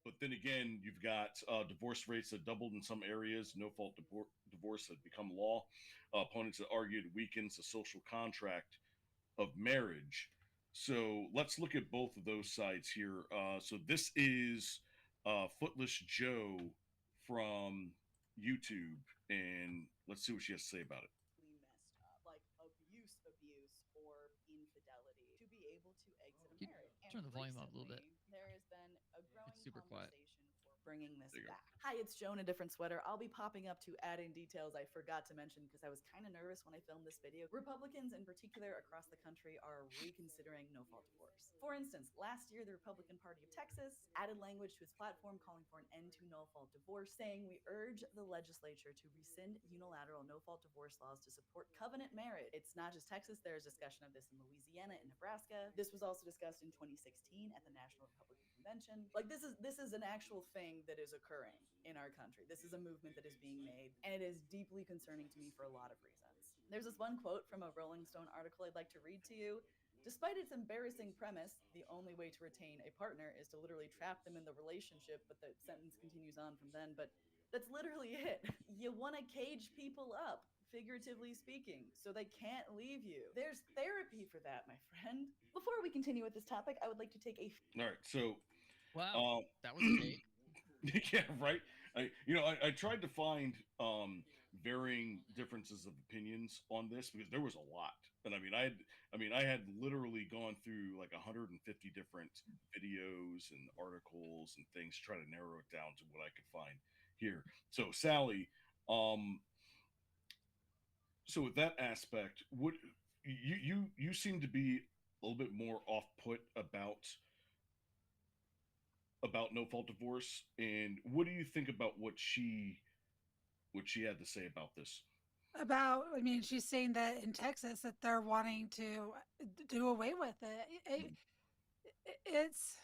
But then again, you've got divorce rates that doubled in some areas. No-fault divorce had become law. Opponents that argued it weakens the social contract of marriage. So let's look at both of those sides here. So this is Footless Joe from YouTube, and let's see what she has to say about it. Messed up, like abuse or infidelity, to be able to exit a marriage. Turn the volume up a little bit. There has been a growing super conversation for bringing this There you go. back. Hi, it's Joan, a different sweater. I'll be popping up to add in details I forgot to mention because I was kind of nervous when I filmed this video. Republicans in particular across the country are reconsidering no-fault divorce. For instance, last year the Republican Party of Texas added language to its platform calling for an end to no-fault divorce, saying we urge the legislature to rescind unilateral no-fault divorce laws to support covenant marriage. It's not just Texas, there's discussion of this in Louisiana and Nebraska. This was also discussed in 2016 at the National Republican Convention. Like this is an actual thing that is occurring in our country. This is a movement that is being made, and it is deeply concerning to me for a lot of reasons. There's this one quote from a Rolling Stone article I'd like to read to you. Despite its embarrassing premise, the only way to retain a partner is to literally trap them in the relationship, but the sentence continues on from then. But that's literally it. You want to cage people up, figuratively speaking, so they can't leave you. There's therapy for that, my friend. Before we continue with this topic, I would like to take a... All right, so wow, that was a take. Yeah, right. I tried to find varying differences of opinions on this because there was a lot, and I had literally gone through like 150 different videos and articles and things to try to narrow it down to what I could find here. So Sally, so with that aspect, would you seem to be a little bit more off put about no fault divorce, and what do you think about what she had to say about this? I mean, she's saying that in Texas that they're wanting to do away with it. It's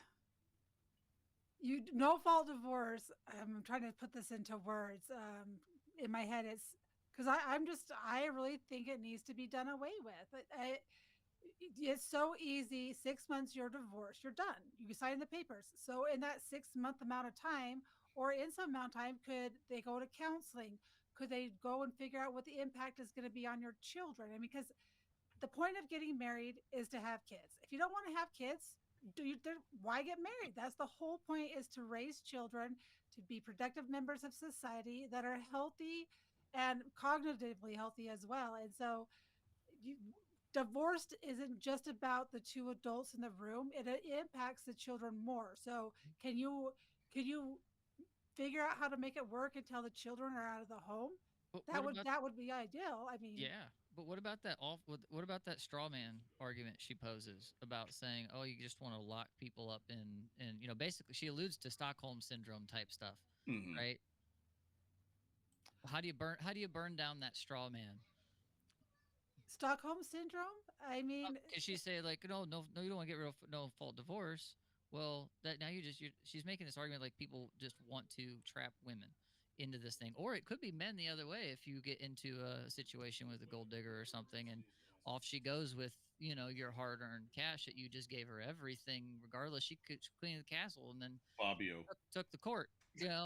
no fault divorce. I'm trying to put this into words. In my head, it's because I really think it needs to be done away with. It's so easy. 6 months, you're divorced. You're done. You sign the papers. So in that 6-month amount of time, or in some amount of time, could they go to counseling? Could they go and figure out what the impact is going to be on your children? I mean, because the point of getting married is to have kids. If you don't want to have kids, why get married? That's the whole point, is to raise children, to be productive members of society that are healthy and cognitively healthy as well. And so divorced isn't just about the two adults in the room. It impacts the children more. So can you figure out how to make it work until the children are out of the home? That would be ideal. I mean, yeah, but what about that what about that straw man argument she poses about saying, oh, you just want to lock people up in basically she alludes to Stockholm syndrome type stuff, right? How do you burn down that straw man? Stockholm syndrome? I mean, because she say like, no, you don't want to get rid of no fault divorce. Well, that now she's making this argument like people just want to trap women into this thing, or it could be men the other way. If you get into a situation with a gold digger or something, and off she goes with your hard-earned cash that you just gave her everything, regardless, she could clean the castle and then Fabio took the court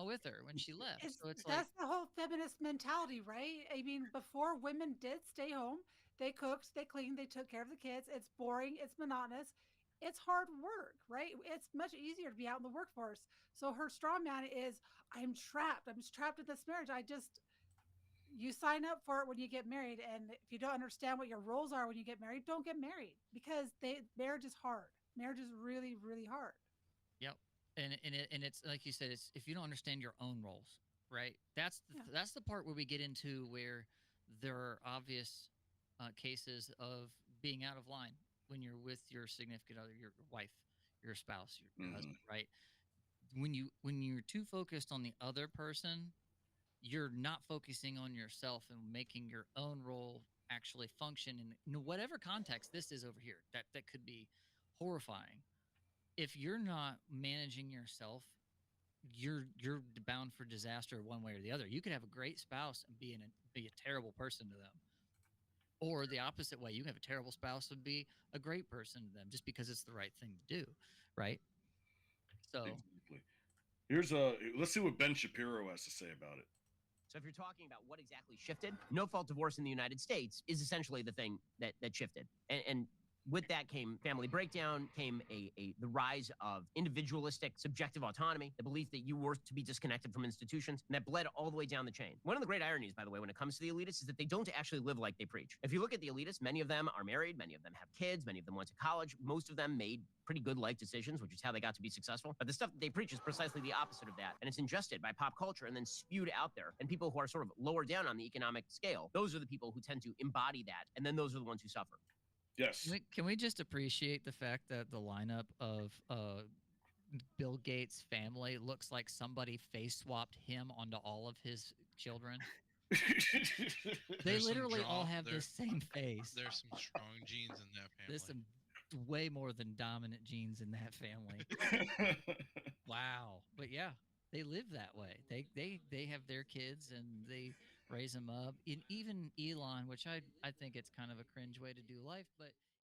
with her when she left. So it's that's the whole feminist mentality, right? I mean, before, women did stay home. They cooked, they cleaned, they took care of the kids. It's boring, it's monotonous, it's hard work, right? It's much easier to be out in the workforce. So her straw man is, I'm trapped in this marriage. You sign up for it when you get married, and if you don't understand what your roles are when you get married, don't get married, because marriage is hard. Marriage is really, really hard. Yep. And it's like you said, it's if you don't understand your own roles, right? That's the part where we get into where there are obvious cases of being out of line when you're with your significant other, your wife, your spouse, your husband, right? When you're too focused on the other person, you're not focusing on yourself and making your own role actually function in whatever context this is over here. That could be horrifying. If you're not managing yourself, you're bound for disaster one way or the other. You could have a great spouse and be a terrible person to them, or the opposite way. You have a terrible spouse and be a great person to them just because it's the right thing to do, right? So, exactly. Let's see what Ben Shapiro has to say about it. So if you're talking about what exactly shifted, no-fault divorce in the United States is essentially the thing that shifted. And with that came family breakdown, came the rise of individualistic subjective autonomy, the belief that you were to be disconnected from institutions, and that bled all the way down the chain. One of the great ironies, by the way, when it comes to the elitists is that they don't actually live like they preach. If you look at the elitists, many of them are married, many of them have kids, many of them went to college, most of them made pretty good life decisions, which is how they got to be successful. But the stuff that they preach is precisely the opposite of that. And it's ingested by pop culture and then spewed out there. And people who are sort of lower down on the economic scale, those are the people who tend to embody that. And then those are the ones who suffer. Yes. Can we just appreciate the fact that the lineup of Bill Gates' family looks like somebody face swapped him onto all of his children? They literally all have the same face. There's some strong genes in that family. There's some way more than dominant genes in that family. Wow. But yeah, they live that way. They have their kids and they raise them up. And even Elon, which I think it's kind of a cringe way to do life, but